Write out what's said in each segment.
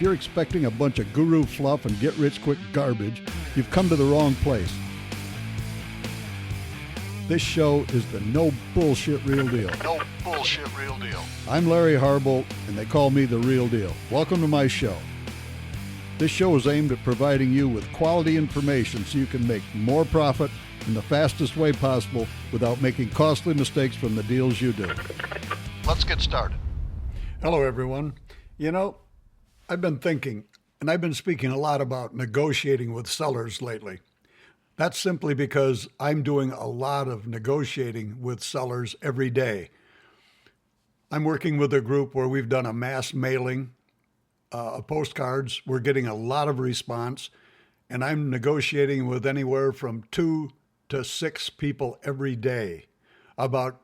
If you're expecting a bunch of guru fluff and get-rich-quick garbage, you've come to the wrong place. This show is the no bullshit real deal. No bullshit real deal. I'm Larry Harble, and they call me the real deal. Welcome to my show. This show is aimed at providing you with quality information so you can make more profit in the fastest way possible without making costly mistakes from the deals you do. Let's get started. Hello, everyone. You know, I've been thinking, and I've been speaking a lot about negotiating with sellers lately. That's simply because I'm doing a lot of negotiating with sellers every day. I'm working with a group where we've done a mass mailing of postcards. We're getting a lot of response, and I'm negotiating with anywhere from 2 to 6 people every day about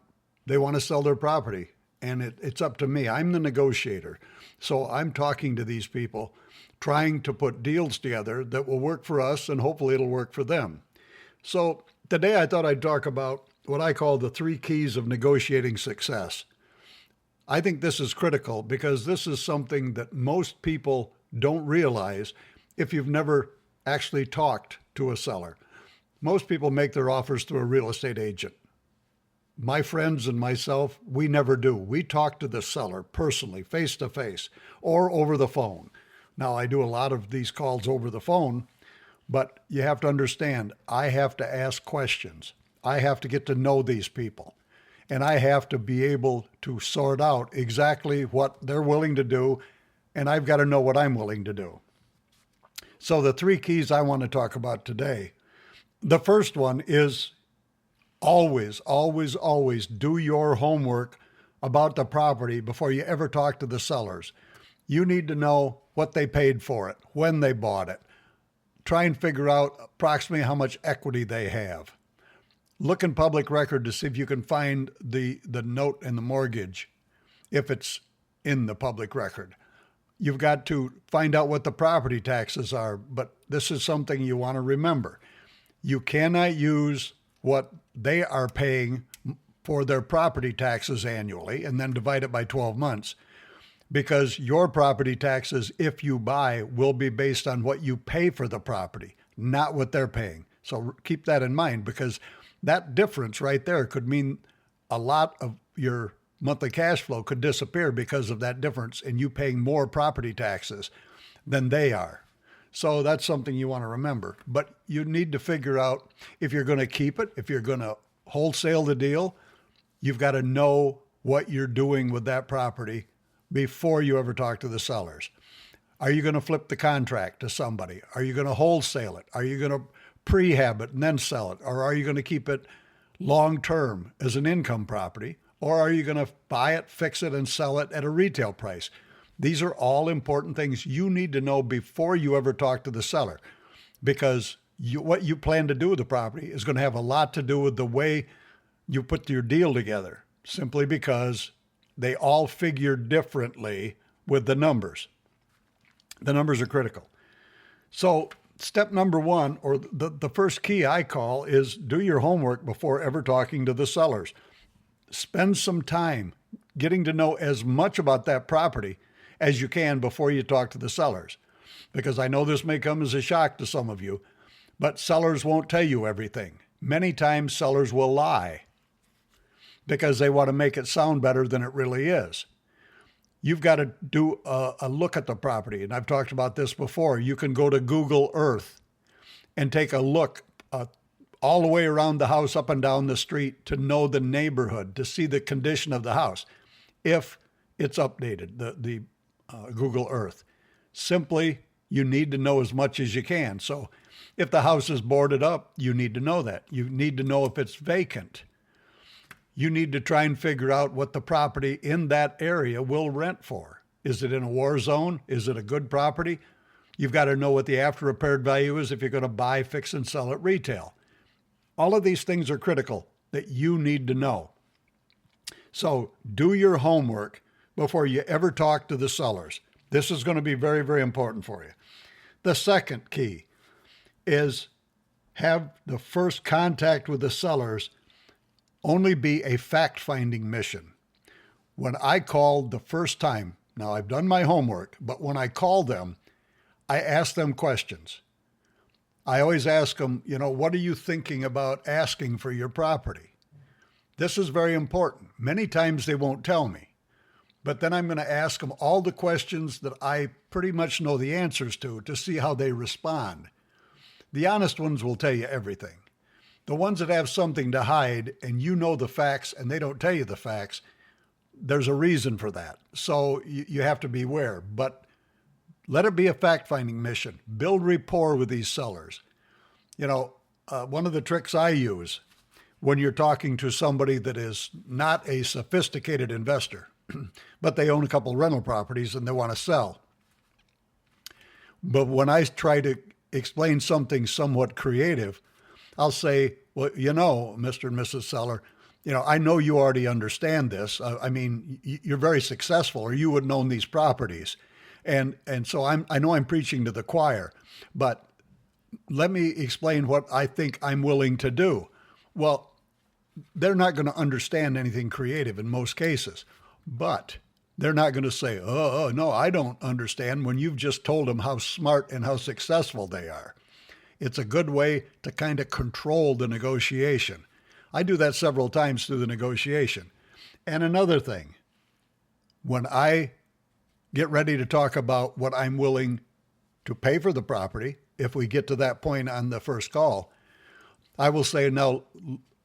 they want to sell their property, and it's up to me. I'm the negotiator. So I'm talking to these people, trying to put deals together that will work for us, and hopefully it'll work for them. So today I thought I'd talk about what I call the 3 keys of negotiating success. I think this is critical because this is something that most people don't realize if you've never actually talked to a seller. Most people make their offers through a real estate agent. My friends and myself, we never do. We talk to the seller personally, face to face, or over the phone. Now, I do a lot of these calls over the phone, but you have to understand, I have to ask questions. I have to get to know these people, and I have to be able to sort out exactly what they're willing to do, and I've got to know what I'm willing to do. So the 3 keys I want to talk about today. The first one is always, always, always do your homework about the property before you ever talk to the sellers. You need to know what they paid for it, when they bought it. Try and figure out approximately how much equity they have. Look in public record to see if you can find the note and the mortgage, if it's in the public record. You've got to find out what the property taxes are, but this is something you want to remember. You cannot use what they are paying for their property taxes annually and then divide it by 12 months. Because your property taxes, if you buy, will be based on what you pay for the property, not what they're paying. So keep that in mind, because that difference right there could mean a lot of your monthly cash flow could disappear because of that difference in you paying more property taxes than they are. So that's something you want to remember. But you need to figure out if you're going to keep it, if you're going to wholesale the deal, you've got to know what you're doing with that property before you ever talk to the sellers. Are you going to flip the contract to somebody? Are you going to wholesale it? Are you going to prehab it and then sell it? Or are you going to keep it long-term as an income property? Or are you going to buy it, fix it, and sell it at a retail price? These are all important things you need to know before you ever talk to the seller, because what you plan to do with the property is going to have a lot to do with the way you put your deal together, simply because they all figure differently with the numbers. The numbers are critical. So step number 1, or the first key I call, is do your homework before ever talking to the sellers. Spend some time getting to know as much about that property as you can before you talk to the sellers. Because I know this may come as a shock to some of you, but sellers won't tell you everything. Many times sellers will lie because they want to make it sound better than it really is. You've got to do a look at the property. And I've talked about this before. You can go to Google Earth and take a look all the way around the house, up and down the street, to know the neighborhood, to see the condition of the house, if it's updated, the Google Earth. Simply, you need to know as much as you can. So if the house is boarded up, you need to know that. You need to know if it's vacant. You need to try and figure out what the property in that area will rent for. Is it in a war zone? Is it a good property? You've got to know what the after repaired value is if you're going to buy, fix, and sell at retail. All of these things are critical that you need to know. So do your homework before you ever talk to the sellers. This is going to be very, very important for you. The second key is have the first contact with the sellers only be a fact-finding mission. When I called the first time Now, I've done my homework, but when I call them, I ask them questions. I always ask them, what are you thinking about asking for your property? This is very important. Many times they won't tell me, but then I'm going to ask them all the questions that I pretty much know the answers to see how they respond. The honest ones will tell you everything. The ones that have something to hide and you know the facts and they don't tell you the facts, there's a reason for that. So you have to beware. But let it be a fact-finding mission. Build rapport with these sellers. One of the tricks I use when you're talking to somebody that is not a sophisticated investor, but they own a couple rental properties and they want to sell. But when I try to explain something somewhat creative, I'll say, well, Mr. and Mrs. Seller, I know you already understand this. I mean, you're very successful or you wouldn't own these properties. And so I know I'm preaching to the choir, but let me explain what I think I'm willing to do. Well, they're not going to understand anything creative in most cases, but they're not going to say, oh, no, I don't understand when you've just told them how smart and how successful they are. It's a good way to kind of control the negotiation. I do that several times through the negotiation. And another thing, when I get ready to talk about what I'm willing to pay for the property, if we get to that point on the first call, I will say, now,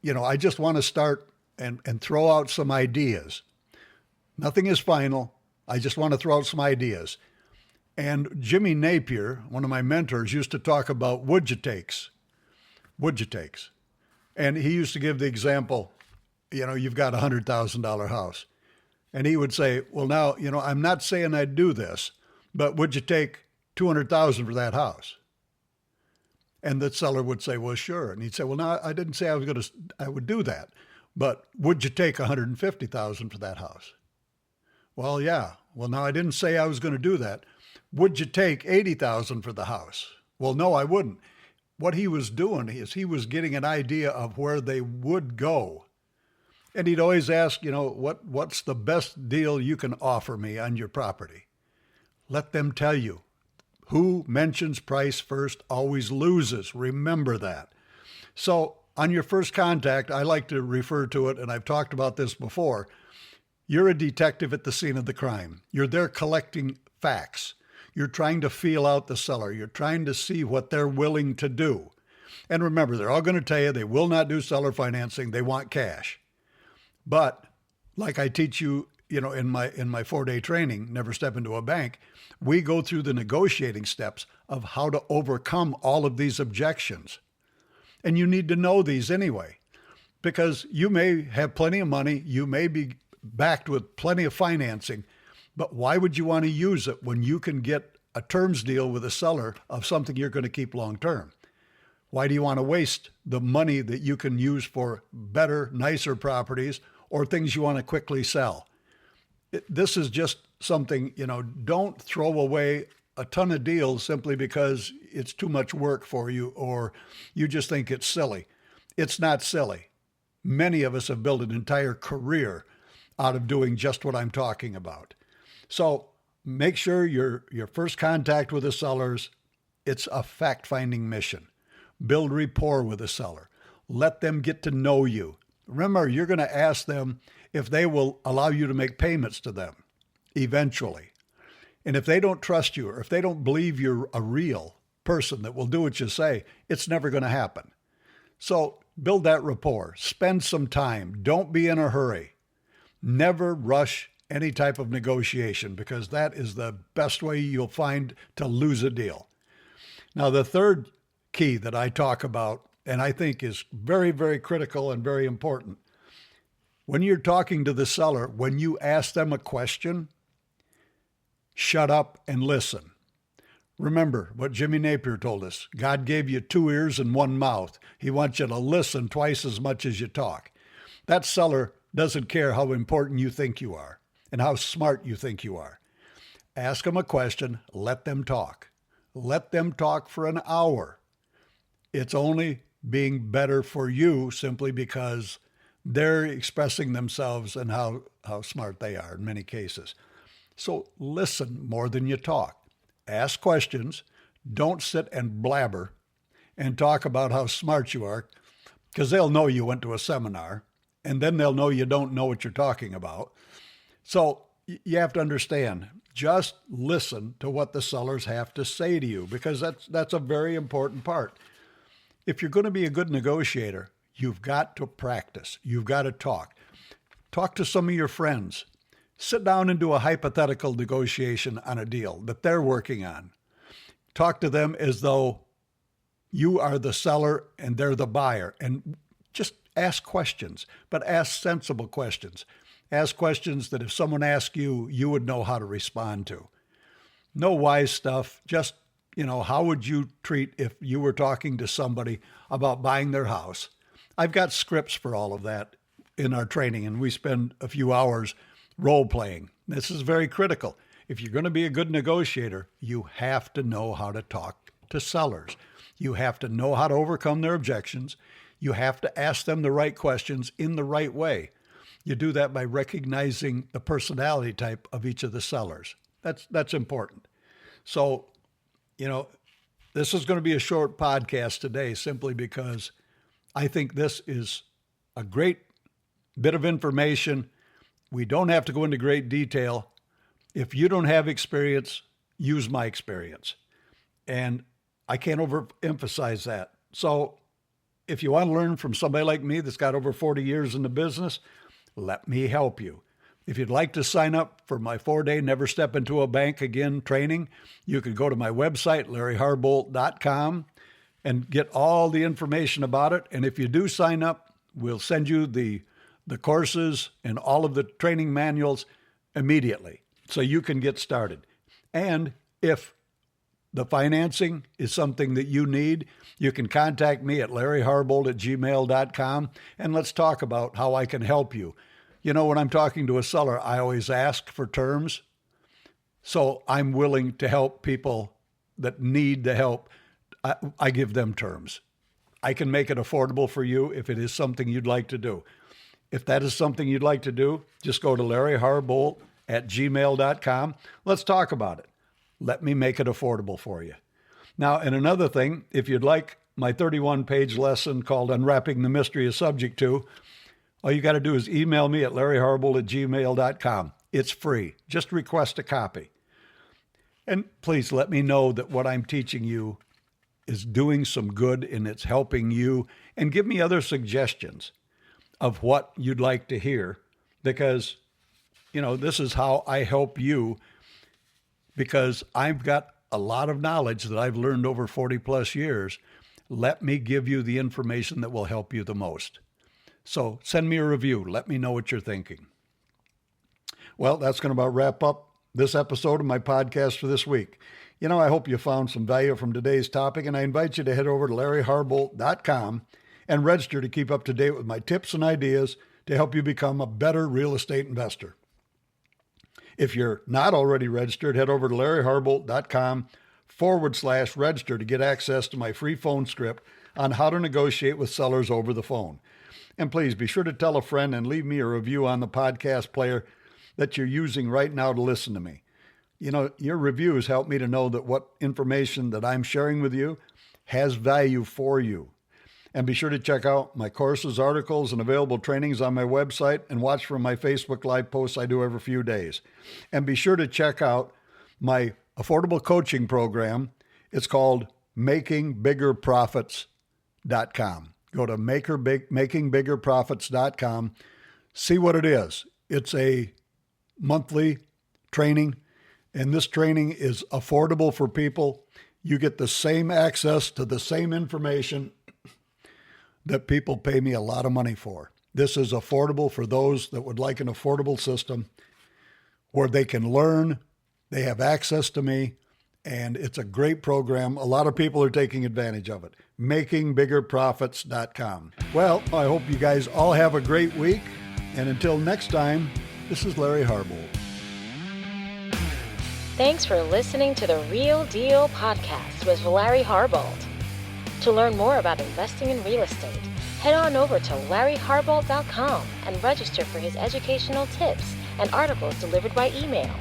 I just want to start and throw out some ideas. Nothing is final. I just want to throw out some ideas. And Jimmy Napier, one of my mentors, used to talk about would you takes. And he used to give the example, you've got a $100,000 house. And he would say, well, now, I'm not saying I'd do this, but would you take $200,000 for that house? And the seller would say, well, sure. And he'd say, well, no, I didn't say I would do that, but would you take $150,000 for that house? Well, yeah. Well, no, I didn't say I was going to do that. Would you take $80,000 for the house? Well, no, I wouldn't. What he was doing is he was getting an idea of where they would go. And he'd always ask, what's the best deal you can offer me on your property? Let them tell you. Who mentions price first always loses. Remember that. So on your first contact, I like to refer to it, and I've talked about this before, you're a detective at the scene of the crime. You're there collecting facts. You're trying to feel out the seller. You're trying to see what they're willing to do. And remember, they're all going to tell you they will not do seller financing. They want cash. But like I teach you, in my 4-day training, Never Step Into a Bank, we go through the negotiating steps of how to overcome all of these objections. And you need to know these anyway, because you may have plenty of money. You may be backed with plenty of financing, but why would you want to use it when you can get a terms deal with a seller of something you're going to keep long term? Why do you want to waste the money that you can use for better, nicer properties or things you want to quickly sell? This is just something, don't throw away a ton of deals simply because it's too much work for you or you just think it's silly. It's not silly. Many of us have built an entire career out of doing just what I'm talking about. So make sure your first contact with the sellers, it's a fact-finding mission. Build rapport with the seller. Let them get to know you. Remember, you're going to ask them if they will allow you to make payments to them eventually. And if they don't trust you or if they don't believe you're a real person that will do what you say, it's never going to happen. So build that rapport. Spend some time. Don't be in a hurry. Never rush any type of negotiation because that is the best way you'll find to lose a deal. Now, the third key that I talk about, and I think is very, very critical and very important, when you're talking to the seller, when you ask them a question, shut up and listen. Remember what Jimmy Napier told us. God gave you 2 ears and 1 mouth. He wants you to listen twice as much as you talk. That seller doesn't care how important you think you are and how smart you think you are. Ask them a question. Let them talk. Let them talk for an hour. It's only being better for you simply because they're expressing themselves and how smart they are in many cases. So listen more than you talk. Ask questions. Don't sit and blabber and talk about how smart you are, because they'll know you went to a seminar, and then they'll know you don't know what you're talking about. So you have to understand, just listen to what the sellers have to say to you, because that's a very important part. If you're going to be a good negotiator, you've got to practice. You've got to talk. Talk to some of your friends. Sit down and do a hypothetical negotiation on a deal that they're working on. Talk to them as though you are the seller and they're the buyer, and just ask questions, but ask sensible questions. Ask questions that if someone asks you, you would know how to respond to. No wise stuff. Just, how would you treat if you were talking to somebody about buying their house? I've got scripts for all of that in our training, and we spend a few hours role playing. This is very critical. If you're going to be a good negotiator, you have to know how to talk to sellers. You have to know how to overcome their objections. You have to ask them the right questions in the right way. You do that by recognizing the personality type of each of the sellers. That's important. So, this is going to be a short podcast today simply because I think this is a great bit of information. We don't have to go into great detail. If you don't have experience, use my experience. And I can't overemphasize that. So if you want to learn from somebody like me that's got over 40 years in the business, let me help you. If you'd like to sign up for my 4-day Never Step Into a Bank Again training, you can go to my website, LarryHarbolt.com, and get all the information about it. And if you do sign up, we'll send you the courses and all of the training manuals immediately so you can get started. And if the financing is something that you need, you can contact me at LarryHarbolt@gmail.com, and let's talk about how I can help you. When I'm talking to a seller, I always ask for terms. So I'm willing to help people that need the help. I give them terms. I can make it affordable for you if it is something you'd like to do. If that is something you'd like to do, just go to LarryHarbolt@gmail.com. Let's talk about it. Let me make it affordable for you. Now, and another thing, if you'd like my 31-page lesson called Unwrapping the Mystery of Subject To, all you got to do is email me at LarryHarbolt@gmail.com. It's free. Just request a copy. And please let me know that what I'm teaching you is doing some good and it's helping you, and give me other suggestions of what you'd like to hear, because, this is how I help you, because I've got a lot of knowledge that I've learned over 40 plus years. Let me give you the information that will help you the most. So send me a review. Let me know what you're thinking. Well, that's going to about wrap up this episode of my podcast for this week. I hope you found some value from today's topic, and I invite you to head over to LarryHarbolt.com and register to keep up to date with my tips and ideas to help you become a better real estate investor. If you're not already registered, head over to LarryHarbolt.com/register to get access to my free phone script on how to negotiate with sellers over the phone. And please be sure to tell a friend and leave me a review on the podcast player that you're using right now to listen to me. Your reviews help me to know that what information that I'm sharing with you has value for you. And be sure to check out my courses, articles, and available trainings on my website, and watch for my Facebook Live posts I do every few days. And be sure to check out my affordable coaching program. It's called MakingBiggerProfits.com. Go to MakingBiggerProfits.com. See what it is. It's a monthly training, and this training is affordable for people. You get the same access to the same information that people pay me a lot of money for. This is affordable for those that would like an affordable system where they can learn, they have access to me, and it's a great program. A lot of people are taking advantage of it. MakingBiggerProfits.com. Well, I hope you guys all have a great week, and until next time, this is Larry Harbolt. Thanks for listening to the Real Deal Podcast with Larry Harbolt. To learn more about investing in real estate, head on over to LarryHarbolt.com and register for his educational tips and articles delivered by email.